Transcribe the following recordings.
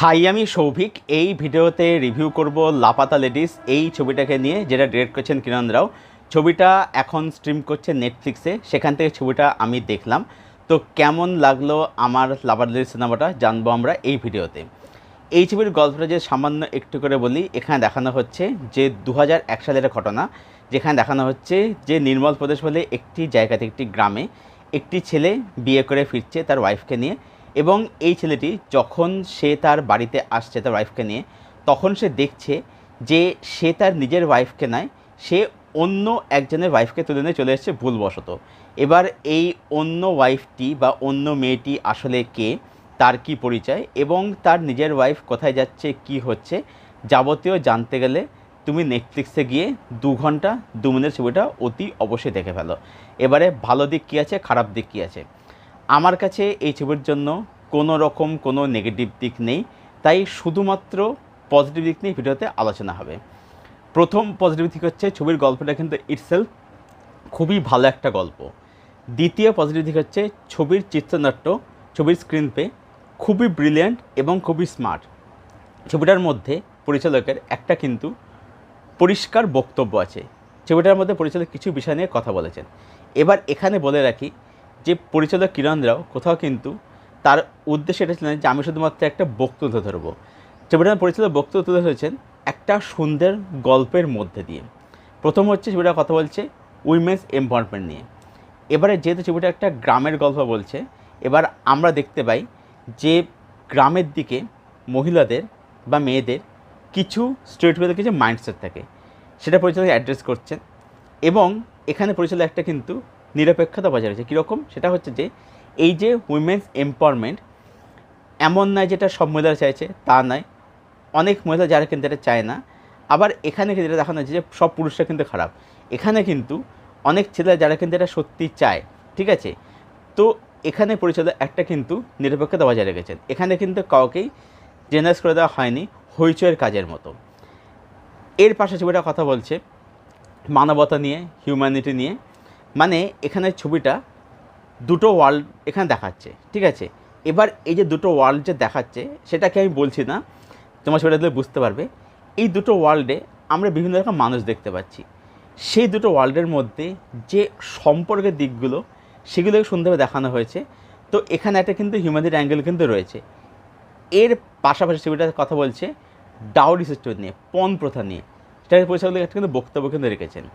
High, আমি সৌভিক। এই ভিডিওতে রিভিউ করব লাপাতা লেডিস এই ছবিটাকে নিয়ে, যেটা ডিরেক্ট করেছেন কিরণ রাও। ছবিটা এখন স্ট্রিম করছে নেটফ্লিক্সে, সেখান থেকে ছবিটা আমি দেখলাম। তো কেমন লাগলো আমার লাপাতা লেডিস সিনেমাটা জানবো আমরা এই ভিডিওতে। এই ছবির গল্পটা যে সামান্য একটু করে বলি, এখানে দেখানো হচ্ছে যে 2001 সালের ঘটনা, যেখানে দেখানো হচ্ছে যে নির্মল প্রদেশ বলে একটি জায়গাতে, একটি গ্রামে একটি ছেলে বিয়ে করে ফিরছে তার ওয়াইফকে নিয়ে। এবং এই ছেলেটি যখন সে তার বাড়িতে আসছে তার ওয়াইফকে নিয়ে, তখন সে দেখছে যে সে তার নিজের ওয়াইফকে নয়, সে অন্য একজনের ওয়াইফকে তুলে নিয়ে চলে এসেছে ভুলবশত। এবার এই অন্য ওয়াইফটি বা অন্য মেয়েটি আসলে কে, তার কি পরিচয় এবং তার নিজের ওয়াইফ কোথায় যাচ্ছে, কি হচ্ছে, যাবতীয় জানতে গেলে তুমি নেটফ্লিক্সে গিয়ে 2 ঘন্টা 2 মিনিটের ছবিটা অতি অবশ্যই দেখে ফেলো। এবারে ভালো দিক কী আছে, খারাপ দিক কী আছে। আমার কাছে এই ছবির জন্য কোনো রকম কোনো নেগেটিভ দিক নেই, তাই শুধুমাত্র পজিটিভ দিক নিয়ে ভিডিওতে আলোচনা হবে। প্রথম পজিটিভ দিক হচ্ছে ছবির গল্পটা কিন্তু ইটসেলফ খুবই ভালো একটা গল্প। দ্বিতীয় পজিটিভ দিক হচ্ছে ছবির চিত্রনাট্য, ছবির স্ক্রিন প্লে খুবই ব্রিলিয়ান্ট এবং খুবই স্মার্ট। ছবিটার মধ্যে পরিচালকের একটা কিন্তু পরিষ্কার বক্তব্য আছে। ছবিটার মধ্যে পরিচালক কিছু বিষয় নিয়ে কথা বলেছেন। এবার এখানে বলে রাখি যে পরিচালক কিরণ রাও কোথাও কিন্তু তার উদ্দেশ্য এটা ছিল না যে আমি শুধুমাত্র একটা বক্তব্য ধরবো। ছবিটার পরিচালক বক্তব্য তুলে ধরেছেন একটা সুন্দর গল্পের মধ্যে দিয়ে। প্রথম হচ্ছে ছবিটা কথা বলছে উইমেন্স এম্পাওয়ারমেন্ট নিয়ে। এবারে যেহেতু ছবিটা একটা গ্রামের গল্প বলছে, এবার আমরা দেখতে পাই যে গ্রামের দিকে মহিলাদের বা মেয়েদের কিছু স্টেরিওটাইপের কিছু মাইন্ডসেট থাকে, সেটা পরিচালক অ্যাড্রেস করছেন। এবং এখানে পরিচালক একটা কিন্তু নিরপেক্ষতা বজায় রয়েছে। কীরকম, সেটা হচ্ছে যে এই যে উইমেন্স এম্পাওয়ারমেন্ট, এমন নয় যেটা সব মহিলারা চাইছে, তা নয়। অনেক মহিলা যারা কিন্তু এটা চায় না। আবার এখানে কিন্তু এটা দেখানো হচ্ছে যে সব পুরুষরা কিন্তু খারাপ। এখানে কিন্তু অনেক ছেলে যারা কিন্তু এটা সত্যি চায়, ঠিক আছে। তো এখানে পরিচালক একটা কিন্তু নিরপেক্ষতা বজায় রেখেছেন। এখানে কিন্তু কাউকেই জেনারেস করে দেওয়া হয়নি হইচয়ের কাজের মতো। এর পাশে ছবিটা কথা বলছে মানবতা নিয়ে, হিউম্যানিটি নিয়ে। মানে এখানে ছবিটা দুটো ওয়ার্ল্ড এখানে দেখাচ্ছে, ঠিক আছে। এবার এই যে দুটো ওয়ার্ল্ড যে দেখাচ্ছে, সেটাকে আমি বলছি না, তোমার ছবিটা দিলে বুঝতে পারবে। এই দুটো ওয়ার্ল্ডে আমরা বিভিন্ন রকম মানুষ দেখতে পাচ্ছি। সেই দুটো ওয়ার্ল্ডের মধ্যে যে সম্পর্কের দিকগুলো, সেগুলোকে সুন্দরভাবে দেখানো হয়েছে। তো এখানে একটা কিন্তু হিউম্যানিটি অ্যাঙ্গেল কিন্তু রয়েছে। এর পাশাপাশি ছবিটার কথা বলছে ডাউরি সিস্টেম নিয়ে, পণ প্রথা নিয়ে। সেটাকে পরিচালক একটা কিন্তু বক্তব্য কিন্তু রেখেছেন।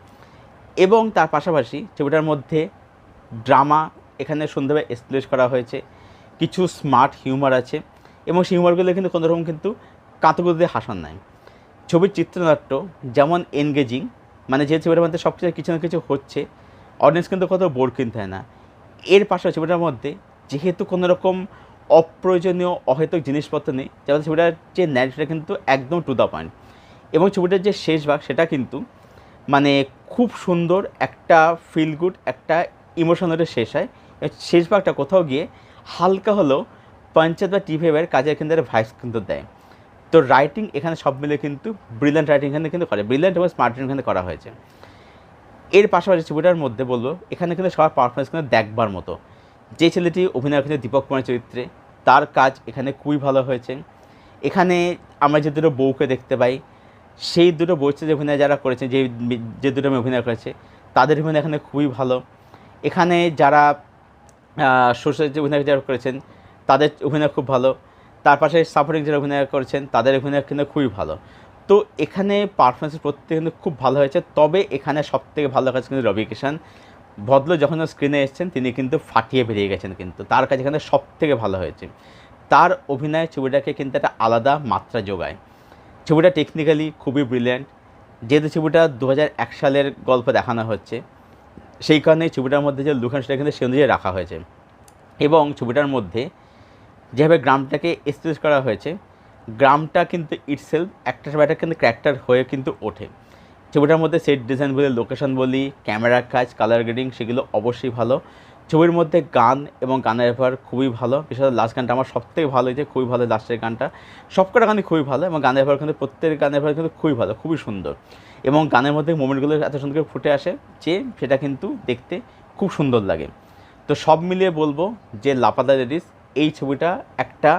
এবং তার পাশাপাশি ছবিটার মধ্যে ড্রামা এখানে সুন্দরভাবে এস্টাবলিশ করা হয়েছে। কিছু স্মার্ট হিউমার আছে এবং সেই হিউমারগুলো কিন্তু কোনো রকম কিন্তু কাঁতগুলো দিয়ে হাসান নাই। ছবির চিত্রনাট্য যেমন এনগেজিং, মানে যে ছবিটার মধ্যে সব কিছু না কিছু হচ্ছে, অডিয়েন্স কিন্তু কত বোর কিনতে হয় না। এর পাশাপাশি ছবিটার মধ্যে যেহেতু কোনো রকম অপ্রয়োজনীয় অহেতুক জিনিসপত্র নেই, যেমন ছবিটার যে ন্যারেটিভটা কিন্তু একদম টু দ্য পয়েন্ট। এবং ছবিটার যে শেষ ভাগ, সেটা কিন্তু মানে খুব সুন্দর একটা ফিল গুড একটা ইমোশনালে শেষ হয়। শেষ ভাগটা কোথাও গিয়ে হালকা হলেও পঞ্চায়েত বা টিভিএর কাজের কেন্দ্রে ভাইস কিন্তু দেয়। তো রাইটিং এখানে সব মিলে কিন্তু ব্রিলিয়ান্ট রাইটিং এখানে কিন্তু করে, ব্রিলিয়ান্ট এবং স্মার্ট রাইটিং এখানে করা হয়েছে। এর পাশাপাশি ছবিটার মধ্যে বলবো এখানে কিন্তু সবার পারফরমেন্স কিন্তু দেখবার মতো। যে ছেলেটি অভিনয় করেছে দীপক কুমার চরিত্রে, তার কাজ এখানে খুবই ভালো হয়েছে। এখানে আমরা যে দুটো বউকে দেখতে পাই, সেই দুটো বউর যে অভিনয় যারা করেছে, যে দুটো মেয়ে অভিনয় করেছে, তাদের অভিনয় এখানে খুবই ভালো। এখানে যারা শ্বশুরের যে অভিনয় যারা করেছেন, তাদের অভিনয় খুব ভালো। তার পাশে সাপোর্টিং যারা অভিনয় করেছেন, তাদের অভিনয় কিন্তু খুবই ভালো। তো এখানে পারফরমেন্স প্রত্যেক কিন্তু খুব ভালো হয়েছে। তবে এখানে সবথেকে ভালো কাজ কিন্তু রবি কিষান ভদ্র যখন স্ক্রিনে এসেছেন, তিনি কিন্তু ফাটিয়ে বেরিয়ে গেছেন। কিন্তু তার কাজ এখানে সবথেকে ভালো হয়েছে। তার অভিনয় ছবিটাকে কিন্তু একটা আলাদা মাত্রা যোগায়। ছবিটা টেকনিক্যালি খুবই ব্রিলিয়ান্ট। যেহেতু ছবিটা 2001 সালের গল্প দেখানো হচ্ছে, সেই কারণে ছবিটার মধ্যে যে লুকান, সেটা কিন্তু সে অনুযায়ী রাখা হয়েছে। এবং ছবিটার মধ্যে যেভাবে গ্রামটাকে এস্টাবলিশ করা হয়েছে, গ্রামটা কিন্তু ইটসেলফ একটা কিন্তু ক্যারেক্টার হয়ে কিন্তু ওঠে। ছবিটার মধ্যে সেট ডিজাইন বলি, লোকেশন বলি, ক্যামেরার কাজ, কালার গ্রেডিং, সেগুলো অবশ্যই ভালো। ছবির মধ্যে গান এবং গানের ব্যবহার খুবই ভালো। বিশেষত লাস্ট গানটা আমার সবথেকে ভালো হয়েছে, খুবই ভালো লাস্টের গানটা। সবকটা গানই খুবই ভালো এবং গানের ব্যবহার কিন্তু প্রত্যেক গানের ব্যবহার কিন্তু খুবই ভালো, খুবই সুন্দর। এবং গানের মধ্যে মোমেন্টগুলো এত সুন্দর করে ফুটে আসে যে সেটা কিন্তু দেখতে খুব সুন্দর লাগে। তো সব মিলিয়ে বলবো যে লাপাতা লেডিস এই ছবিটা একটা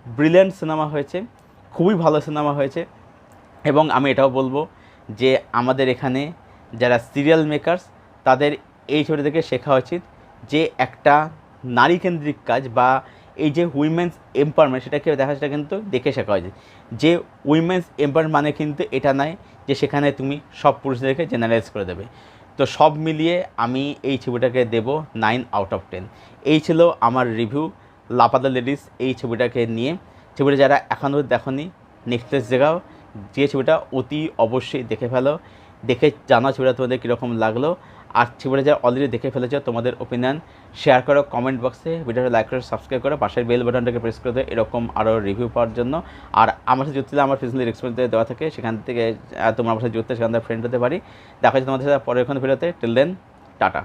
ব্রিলিয়ান্ট সিনেমা হয়েছে, খুবই ভালো সিনেমা হয়েছে। এবং আমি এটাও বলবো যে আমাদের এখানে যারা সিরিয়াল মেকার্স তাদের এই ছবিটা থেকে শেখা উচিত যে একটা নারীকেন্দ্রিক কাজ বা এই যে উইমেন্স এম্পাওয়ারমেন্ট সেটাকে দেখা, সেটা কিন্তু দেখে শেখা উচিত। যে উইমেন্স এম্পাওয়ারমেন্ট মানে কিন্তু এটা নয় যে সেখানে তুমি সব পুরুষদেরকে জেনারেলাইজ করে দেবে। তো সব মিলিয়ে আমি এই ছবিটাকে দেব 9/10। এই ছিল আমার রিভিউ লাপাতা লেডিস এই ছবিটাকে নিয়ে। ছবিটা যারা এখনও দেখোনি নেক্সট জায়গাও যে ছবিটা অতি অবশ্যই দেখে ফেলো, দেখে জানাও ছবিটা তোমাদের কীরকম লাগলো। আর ছবিটা যারা অলরেডি দেখে ফেলেছো তোমাদের ওপিনিয়ন শেয়ার করো কমেন্ট বক্সে, ভিডিওটা লাইক করে সাবস্ক্রাইব করো, পাশের বেল বাটনটাকে প্রেস করে দেয় এরকম আরও রিভিউ পাওয়ার জন্য। আর আমার সাথে যুক্ত আমার ফেসবুক এক্সপিরিয়েন্স দেওয়া থাকে, সেখান থেকে তোমরা আমার সাথে যুক্ত সেখান থেকে ফ্রেন্ড হতে পারি। দেখা যাচ্ছে তোমাদের সাথে পরের ভিডিওতে। Till then tata.